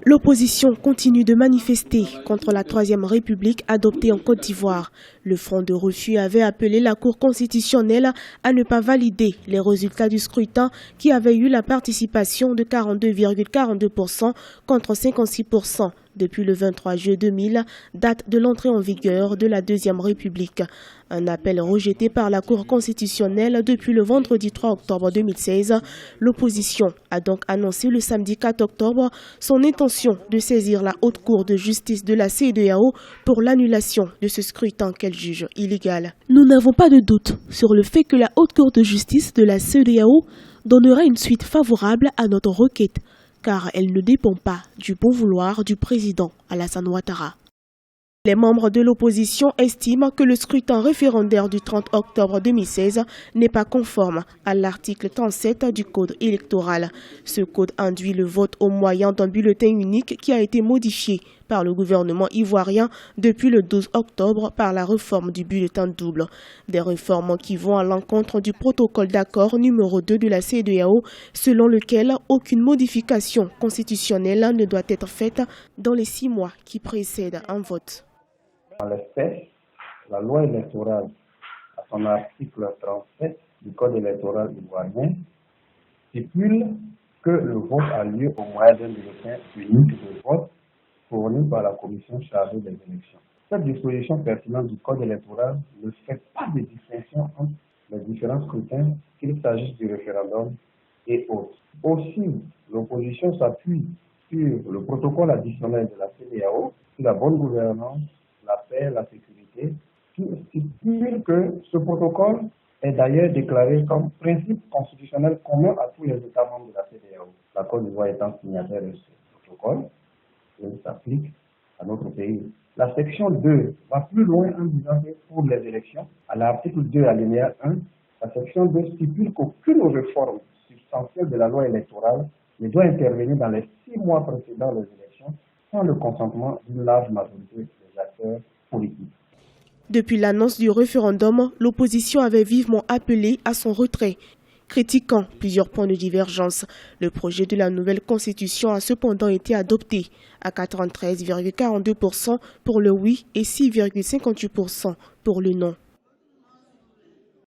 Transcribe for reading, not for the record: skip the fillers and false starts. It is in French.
L'opposition continue de manifester contre la Troisième République adoptée en Côte d'Ivoire. Le Front de refus avait appelé la Cour constitutionnelle à ne pas valider les résultats du scrutin qui avait eu la participation de 42,42% contre 56% depuis le 23 juillet 2000, date de l'entrée en vigueur de la Deuxième République. Un appel rejeté par la Cour constitutionnelle depuis le vendredi 3 octobre 2016. L'opposition a donc annoncé le samedi 4 octobre son intention de saisir la Haute Cour de justice de la CEDEAO pour l'annulation de ce scrutin qu'elle juge illégal. Nous n'avons pas de doute sur le fait que la Haute Cour de justice de la CEDEAO donnera une suite favorable à notre requête, car elle ne dépend pas du bon vouloir du président Alassane Ouattara. Les membres de l'opposition estiment que le scrutin référendaire du 30 octobre 2016 n'est pas conforme à l'article 37 du Code électoral. Ce code induit le vote au moyen d'un bulletin unique qui a été modifié par le gouvernement ivoirien depuis le 12 octobre par la réforme du bulletin double. Des réformes qui vont à l'encontre du protocole d'accord numéro 2 de la CEDEAO, selon lequel aucune modification constitutionnelle ne doit être faite dans les 6 mois qui précèdent un vote. En l'espèce, la loi électorale, à son article 37 du Code électoral ivoirien, stipule que le vote a lieu au moyen d'un bulletin unique de vote fourni par la commission chargée des élections. Cette disposition pertinente du Code électoral ne fait pas de distinction entre les différents scrutins, qu'il s'agisse du référendum et autres. Aussi, l'opposition s'appuie sur le protocole additionnel de la CEDEAO, sur la bonne gouvernance, la paix, la sécurité, qui stipule que ce protocole est d'ailleurs déclaré comme principe constitutionnel commun à tous les États membres de la CEDEAO. La Côte d'Ivoire étant signataire de ce protocole, il s'applique à notre pays. La section 2 va plus loin en disant que pour les élections, à l'article 2 alinéa 1, la section 2 stipule qu'aucune réforme substantielle de la loi électorale ne doit intervenir dans les 6 mois précédant les élections sans le consentement d'une large majorité des acteurs politiques. Depuis l'annonce du référendum, l'opposition avait vivement appelé à son retrait, critiquant plusieurs points de divergence. Le projet de la nouvelle constitution a cependant été adopté à 93,42% pour le oui et 6,58% pour le non.